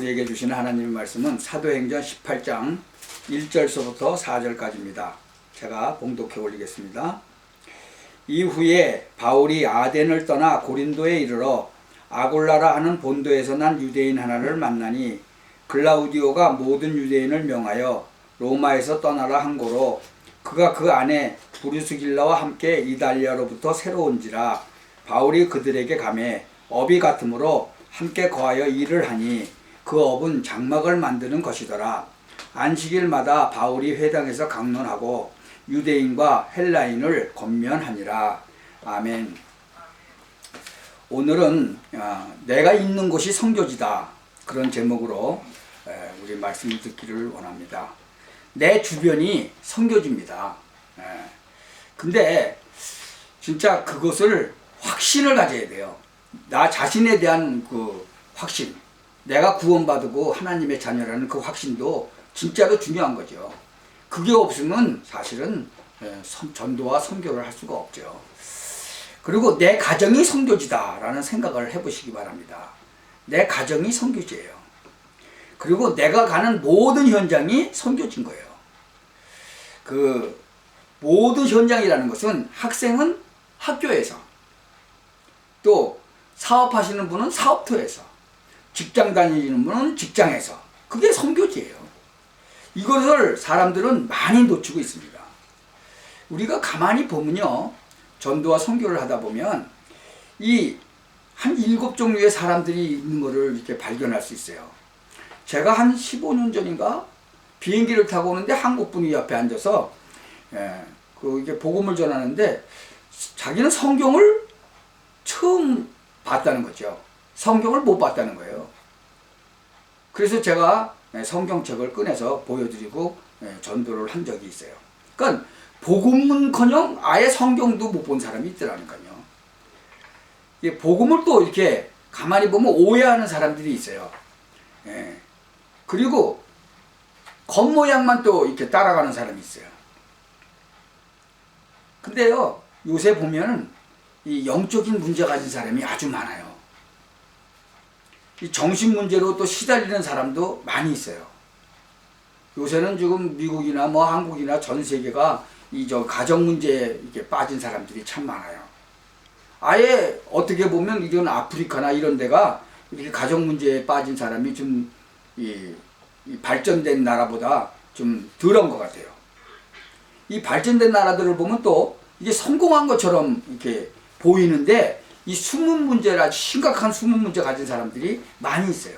우리에게 주시는 하나님의 말씀은 사도행전 18장 1절서부터 4절까지입니다. 제가 봉독해 올리겠습니다. 이후에 바울이 아덴을 떠나 고린도에 이르러 아골라라 하는 본도에서 난 유대인 하나를 만나니 글라우디오가 모든 유대인을 명하여 로마에서 떠나라 한 고로 그가 그 안에 브루스길라와 함께 이달리아로부터 새로 온지라 바울이 그들에게 가매 업이 같으므로 함께 거하여 일을 하니 그 업은 장막을 만드는 것이더라. 안식일마다 바울이 회당에서 강론하고 유대인과 헬라인을 권면하니라. 아멘. 오늘은 내가 있는 곳이 성교지다, 그런 제목으로 우리 말씀을 듣기를 원합니다. 내 주변이 성교지입니다. 근데 진짜 그것을 확신을 가져야 돼요. 나 자신에 대한 그 확신, 내가 구원받고 하나님의 자녀라는 그 확신도 진짜로 중요한 거죠. 그게 없으면 사실은 전도와 선교를 할 수가 없죠. 그리고 내 가정이 선교지다라는 생각을 해보시기 바랍니다. 내 가정이 선교지예요. 그리고 내가 가는 모든 현장이 선교지인 거예요. 그 모든 현장이라는 것은 학생은 학교에서, 또 사업하시는 분은 사업터에서, 직장 다니는 분은 직장에서, 그게 선교지예요. 이것을 사람들은 많이 놓치고 있습니다. 우리가 가만히 보면요, 전도와 선교를 하다 보면 이 한 7종류의 사람들이 있는 것을 이렇게 발견할 수 있어요. 제가 한 15년 전인가 비행기를 타고 오는데 한국 분이 옆에 앉아서 이게 복음을 전하는데 자기는 성경을 처음 봤다는 거죠. 성경을 못 봤다는 거예요. 그래서 제가 성경책을 꺼내서 보여드리고 전도를 한 적이 있어요. 그러니까 복음은커녕 아예 성경도 못 본 사람이 있더라니까요. 복음을 또 이렇게 가만히 보면 오해하는 사람들이 있어요. 그리고 겉모양만 또 이렇게 따라가는 사람이 있어요. 근데요, 요새 보면은 이 영적인 문제 가진 사람이 아주 많아요. 이 정신 문제로 또 시달리는 사람도 많이 있어요. 요새는 지금 미국이나 뭐 한국이나 전 세계가 이 가정 문제에 이렇게 빠진 사람들이 참 많아요. 아예 어떻게 보면 이런 아프리카나 이런 데가 이렇게 가정 문제에 빠진 사람이 좀 이 발전된 나라보다 좀 덜한 것 같아요. 이 발전된 나라들을 보면 또 이게 성공한 것처럼 이렇게 보이는데 이 숨은 문제라 심각한 숨은 문제 가진 사람들이 많이 있어요.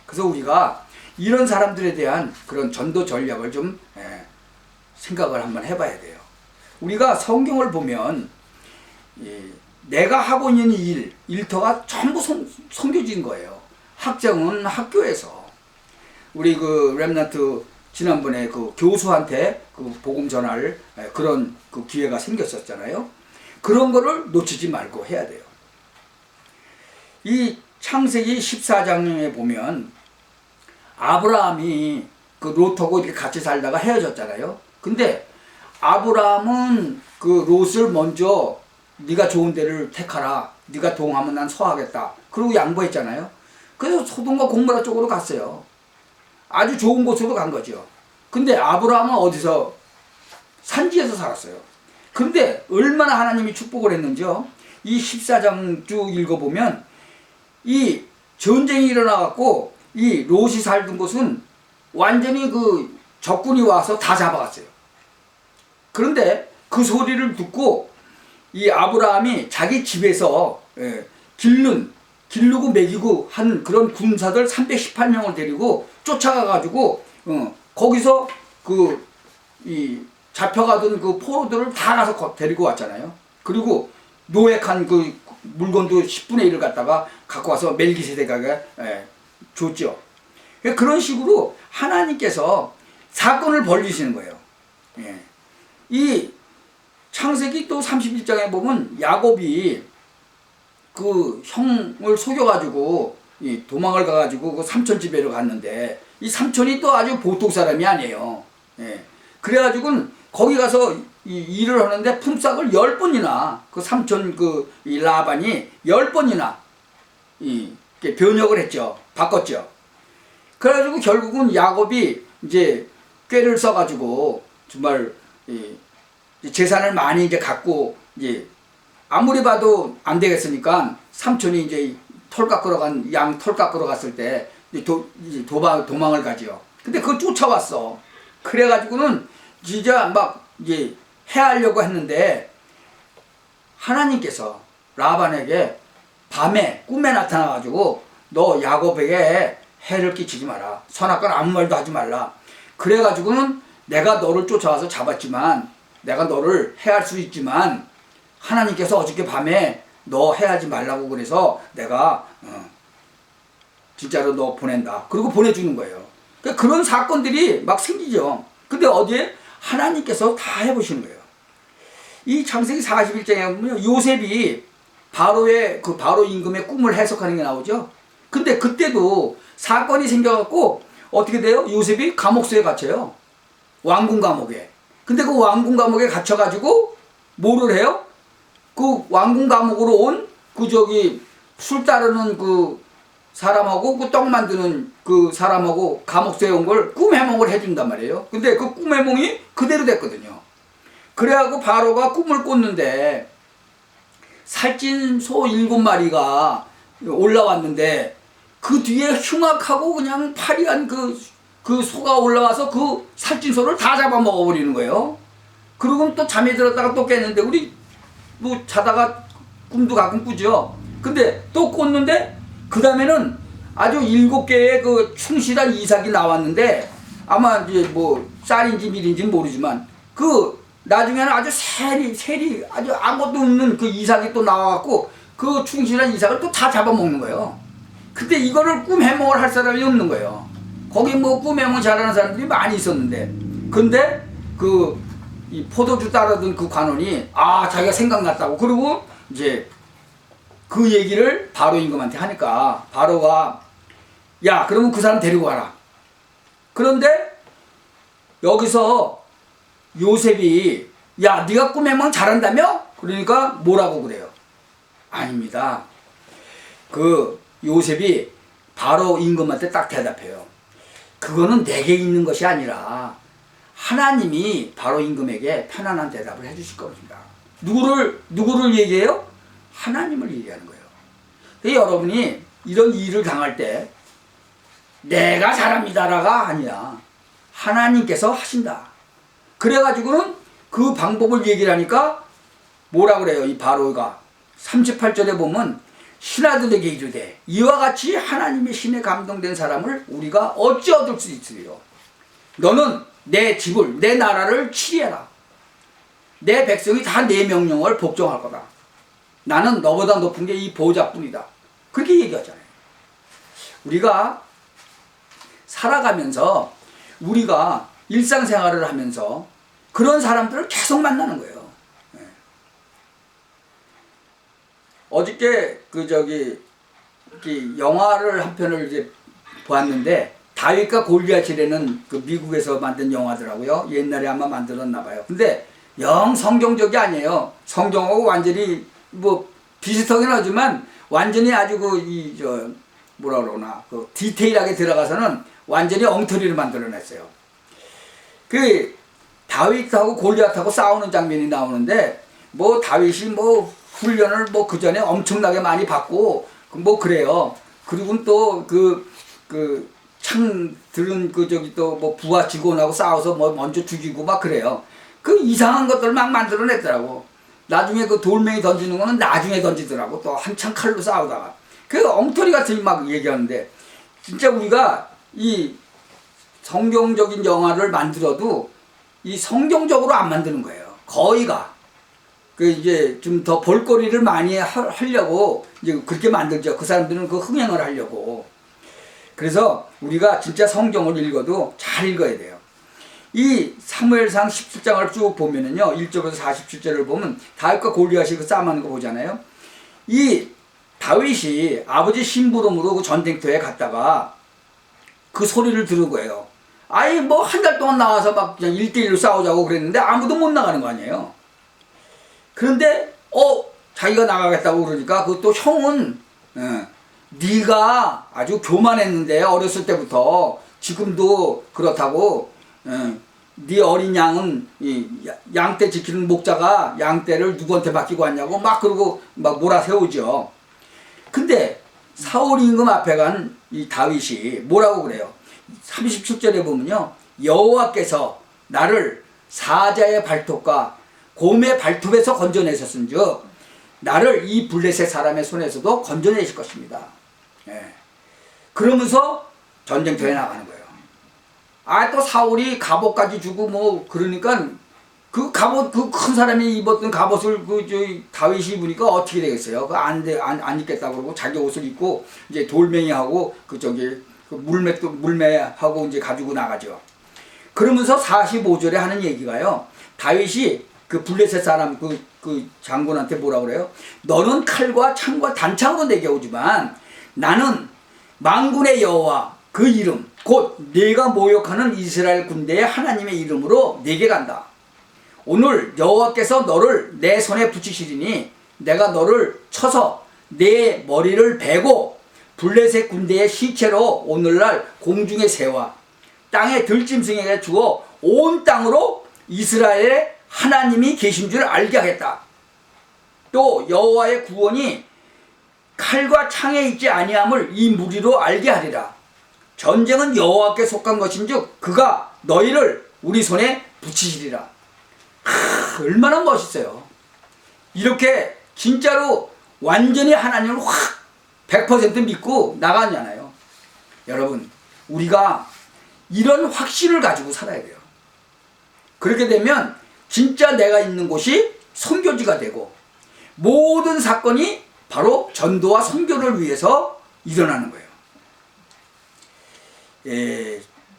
그래서 우리가 이런 사람들에 대한 그런 전도 전략을 좀 생각을 한번 해봐야 돼요. 우리가 성경을 보면 내가 하고 있는 일터가 전부 선교지인 거예요. 학장은 학교에서, 우리 그 렘넌트 지난번에 그 교수한테 그 복음 전할 그런 그 기회가 생겼었잖아요. 그런 거를 놓치지 말고 해야 돼요. 이 창세기 14장에 보면 아브라함이 그 롯하고 이렇게 같이 살다가 헤어졌잖아요. 근데 아브라함은 그 롯을 먼저 네가 좋은 데를 택하라, 네가 동하면 난 서하겠다, 그러고 양보했잖아요. 그래서 소돔과 고모라 쪽으로 갔어요. 아주 좋은 곳으로 간 거죠. 근데 아브라함은 어디서? 산지에서 살았어요. 근데 얼마나 하나님이 축복을 했는지요. 이 14장 쭉 읽어보면 이 전쟁이 일어나갖고 이 롯이 살던 곳은 완전히 그 적군이 와서 다 잡아갔어요. 그런데 그 소리를 듣고 이 아브라함이 자기 집에서 기르고 먹이고 한 그런 군사들 318명을 데리고 쫓아가가지고 거기서 이 잡혀가던 그 포로들을 다 가서 데리고 왔잖아요. 그리고 노획한 그 물건도 10분의 1을 갖다가 갖고 와서 멜기세덱에게 줬죠. 그런 식으로 하나님께서 사건을 벌리시는 거예요. 이 창세기 또 31장에 보면 야곱이 그 형을 속여가지고 도망을 가가지고 그 삼촌 집에로 갔는데 이 삼촌이 또 아주 보통 사람이 아니에요. 그래가지고 거기 가서 이 일을 하는데 품삯을 10번이나 그 삼촌 이 라반이 10번이나 변역을 했죠. 바꿨죠. 그래가지고 결국은 야곱이 이제 꾀를 써가지고 정말 재산을 많이 이제 갖고 이제 아무리 봐도 안 되겠으니까 삼촌이 이제 양 털 깎으러 갔을 때 도망을 가지요. 근데 그걸 쫓아왔어. 그래가지고는 진짜 막 이제 해하려고 했는데 하나님께서 라반에게 밤에 꿈에 나타나가지고 너 야곱에게 해를 끼치지 마라. 선악과는 아무 말도 하지 말라. 그래가지고는 내가 너를 쫓아와서 잡았지만 내가 너를 해할 수 있지만 하나님께서 어저께 밤에 너 해하지 말라고 그래서 내가 진짜로 너 보낸다. 그리고 보내주는 거예요. 그러니까 그런 사건들이 막 생기죠. 근데 어디에 하나님께서 다 해보시는 거예요. 이 창세기 41장에 보면 요셉이 바로의 그 바로 임금의 꿈을 해석하는 게 나오죠. 근데 그때도 사건이 생겨갖고 어떻게 돼요? 요셉이 감옥소에 갇혀요. 왕궁 감옥에. 근데 그 왕궁 감옥에 갇혀가지고 뭐를 해요? 그 왕궁 감옥으로 온 그 술 따르는 그 사람하고 그 떡 만드는 그 사람하고 감옥소에 온 걸 꿈 해몽을 해준단 말이에요. 근데 그 꿈 해몽이 그대로 됐거든요. 그래갖고 바로가 꿈을 꿨는데 살찐 소 7마리가 올라왔는데 그 뒤에 흉악하고 그냥 파리한 그 소가 올라와서 그 살찐 소를 다 잡아먹어버리는 거예요. 그리고 또 잠에 들었다가 또 깼는데 우리 뭐 자다가 꿈도 가끔 꾸죠. 근데 또 꿨는데 그 다음에는 아주 7개의 그 충실한 이삭이 나왔는데 아마 이제 뭐 쌀인지 밀인지는 모르지만 그 나중에는 아주 세리 아주 아무것도 없는 그 이삭이 또 나와갖고 그 충실한 이삭을 또 다 잡아먹는 거예요. 근데 이거를 꿈 해몽을 할 사람이 없는 거예요. 거기 뭐 꿈 해몽 잘하는 사람들이 많이 있었는데 근데 이 포도주 따르던 그 관원이 자기가 생각났다고 그러고 이제 그 얘기를 바로 임금한테 하니까 바로가 야 그러면 그 사람 데리고 와라. 그런데 여기서 요셉이 야 네가 꿈 해몽 잘한다며? 그러니까 뭐라고 그래요? 아닙니다. 그 요셉이 바로 임금한테 딱 대답해요. 그거는 내게 있는 것이 아니라 하나님이 바로 임금에게 편안한 대답을 해주실 겁니다. 누구를 얘기해요? 하나님을 얘기하는 거예요. 그래서 여러분이 이런 일을 당할 때 내가 잘합니다라가 아니라 하나님께서 하신다. 그래가지고는 그 방법을 얘기를 하니까 뭐라 그래요? 이 바로가 38절에 보면 신하들에게 이르되 이와 같이 하나님의 신에 감동된 사람을 우리가 어찌 얻을 수 있으리요? 너는 내 집을 내 나라를 치리해라. 내 백성이 다 내 명령을 복종할 거다. 나는 너보다 높은 게 이 보좌뿐이다. 그렇게 얘기하잖아요. 우리가 살아가면서 우리가 일상생활을 하면서 그런 사람들을 계속 만나는 거예요. 어저께 영화를 한 편을 이제 보았는데 다윗과 골리앗이라는 그 미국에서 만든 영화더라고요. 옛날에 아마 만들었나 봐요. 근데 영 성경적이 아니에요. 성경하고 완전히 뭐 비슷하긴 하지만 완전히 아주 뭐라 그러나 그 디테일하게 들어가서는 완전히 엉터리를 만들어냈어요. 그 다윗하고 골리앗하고 싸우는 장면이 나오는데 뭐 다윗이 뭐 훈련을 뭐 그 전에 엄청나게 많이 받고 뭐 그래요. 그리고 또 창 들은 또 뭐 부하 직원하고 싸워서 뭐 먼저 죽이고 막 그래요. 그 이상한 것들 막 만들어냈더라고. 나중에 그 돌멩이 던지는 거는 나중에 던지더라고. 또 한참 칼로 싸우다가 그 엉터리 같은 막 얘기하는데 진짜 우리가 이 성경적인 영화를 만들어도 이 성경적으로 안 만드는 거예요. 거의가 이제 좀 더 볼거리를 많이 하려고 이제 그렇게 만들죠. 그 사람들은 그 흥행을 하려고. 그래서 우리가 진짜 성경을 읽어도 잘 읽어야 돼요. 이 사무엘상 17장을 쭉 보면은요, 1절부터 47절을 보면 다윗과 골리앗이 그 싸움하는 거 보잖아요. 이 다윗이 아버지 심부름으로 그 전쟁터에 갔다가 그 소리를 들은 거예요. 아예 뭐 한 달 동안 나와서 막 그냥 1대1로 싸우자고 그랬는데 아무도 못 나가는 거 아니에요. 그런데 자기가 나가겠다고 그러니까 그 또 형은 네가 아주 교만했는데 어렸을 때부터 지금도 그렇다고 네 어린 양은 이 양떼 지키는 목자가 양떼를 누구한테 맡기고 왔냐고 막 그러고 막 몰아세우죠. 근데 사울 임금 앞에 간 이 다윗이 뭐라고 그래요? 37절에 보면요. 여호와께서 나를 사자의 발톱과 곰의 발톱에서 건져내셨은즉 나를 이 블레셋 사람의 손에서도 건져내실 것입니다. 예. 그러면서 전쟁터에 나가는 거예요. 아, 또 사울이 갑옷까지 주고 뭐 그러니까 그 갑옷 그 큰 사람이 입었던 갑옷을 다윗이 입으니까 어떻게 되겠어요? 그 안 입겠다고 그러고 자기 옷을 입고 이제 돌멩이하고 그 물매하고 이제 가지고 나가죠. 그러면서 45절에 하는 얘기가요. 다윗이 그 블레셋 사람 그 장군한테 뭐라 그래요? 너는 칼과 창과 단창으로 내게 오지만 나는 만군의 여호와 그 이름 곧 네가 모욕하는 이스라엘 군대의 하나님의 이름으로 내게 간다. 오늘 여호와께서 너를 내 손에 붙이시리니 내가 너를 쳐서 내 머리를 베고 블레셋 군대의 시체로 오늘날 공중의 새와 땅의 들짐승에게 주어 온 땅으로 이스라엘의 하나님이 계신 줄 알게 하겠다. 또 여호와의 구원이 칼과 창에 있지 아니함을 이 무리로 알게 하리라. 전쟁은 여호와께 속한 것인즉 그가 너희를 우리 손에 붙이시리라. 얼마나 멋있어요. 이렇게 진짜로 완전히 하나님을 확 100% 믿고 나가잖아요. 여러분, 우리가 이런 확신을 가지고 살아야 돼요. 그렇게 되면 진짜 내가 있는 곳이 선교지가 되고 모든 사건이 바로 전도와 선교를 위해서 일어나는 거예요.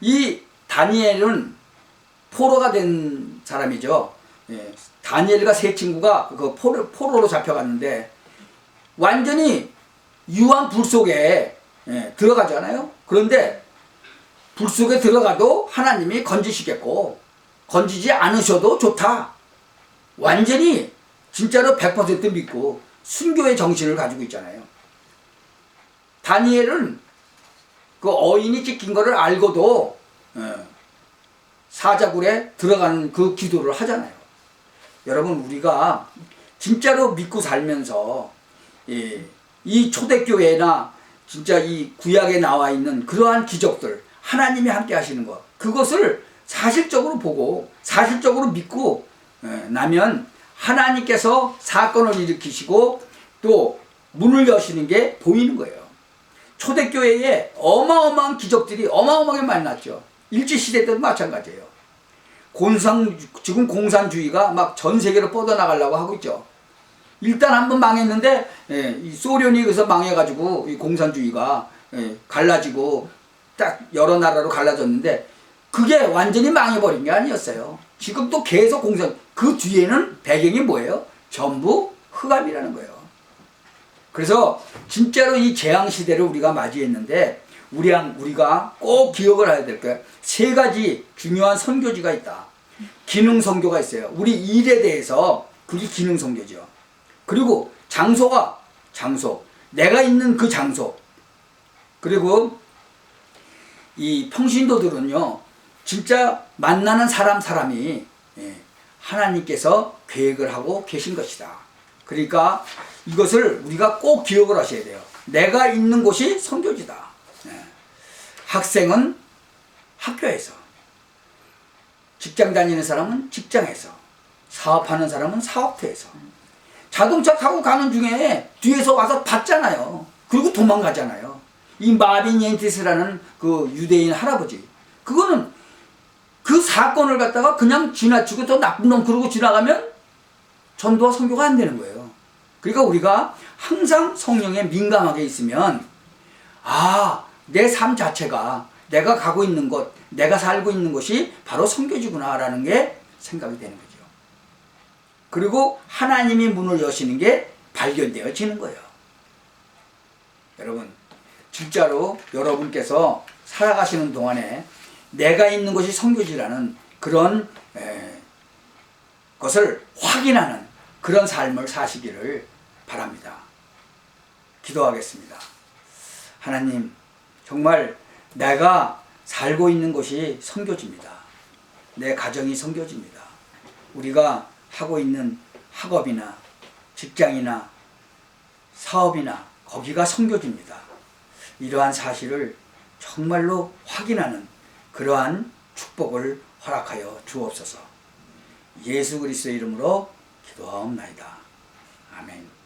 이 다니엘은 포로가 된 사람이죠. 다니엘과 세 친구가 그 포로로 잡혀갔는데 완전히 유황 불 속에 들어가잖아요. 그런데 불 속에 들어가도 하나님이 건지시겠고 건지지 않으셔도 좋다. 완전히 진짜로 100% 믿고 순교의 정신을 가지고 있잖아요. 다니엘은 그 어인이 찍힌 거를 알고도 사자굴에 들어가는 그 기도를 하잖아요. 여러분, 우리가 진짜로 믿고 살면서 이 초대교회나 진짜 이 구약에 나와 있는 그러한 기적들, 하나님이 함께 하시는 것, 그것을 사실적으로 보고 사실적으로 믿고 나면 하나님께서 사건을 일으키시고 또 문을 여시는 게 보이는 거예요. 초대교회에 어마어마한 기적들이 어마어마하게 많이 났죠. 일제시대 때도 마찬가지예요. 지금 공산주의가 막 전 세계로 뻗어나가려고 하고 있죠. 일단 한번 망했는데 이 소련이 그래서 망해가지고 이 공산주의가 갈라지고 딱 여러 나라로 갈라졌는데 그게 완전히 망해버린 게 아니었어요. 지금 또 계속 그 뒤에는 배경이 뭐예요? 전부 흑암이라는 거예요. 그래서 진짜로 이 재앙시대를 우리가 맞이했는데 우리가 꼭 기억을 해야 될 게 세 가지 중요한 선교지가 있다. 기능 선교가 있어요. 우리 일에 대해서 그게 기능 선교죠. 그리고 장소. 내가 있는 그 장소. 그리고 이 평신도들은요. 진짜 만나는 사람이 하나님께서 계획을 하고 계신 것이다. 그러니까 이것을 우리가 꼭 기억을 하셔야 돼요. 내가 있는 곳이 선교지다. 학생은 학교에서, 직장 다니는 사람은 직장에서, 사업하는 사람은 사업터에서, 자동차 타고 가는 중에 뒤에서 와서 봤잖아요. 그리고 도망가잖아요. 이 마빈 옌티스라는 그 유대인 할아버지, 그거는 그 사건을 갖다가 그냥 지나치고 또 나쁜 놈 그러고 지나가면 전도와 선교가 안 되는 거예요. 그러니까 우리가 항상 성령에 민감하게 있으면 내 삶 자체가 내가 가고 있는 곳, 내가 살고 있는 곳이 바로 선교지구나라는 게 생각이 되는 거죠. 그리고 하나님이 문을 여시는 게 발견되어지는 거예요. 여러분, 진짜로 여러분께서 살아가시는 동안에 내가 있는 곳이 선교지라는 그런 것을 확인하는 그런 삶을 사시기를 바랍니다. 기도하겠습니다. 하나님, 정말 내가 살고 있는 곳이 선교지입니다. 내 가정이 선교지입니다. 우리가 하고 있는 학업이나 직장이나 사업이나 거기가 선교지입니다. 이러한 사실을 정말로 확인하는 그러한 축복을 허락하여 주옵소서. 예수 그리스도의 이름으로 기도하옵나이다. 아멘.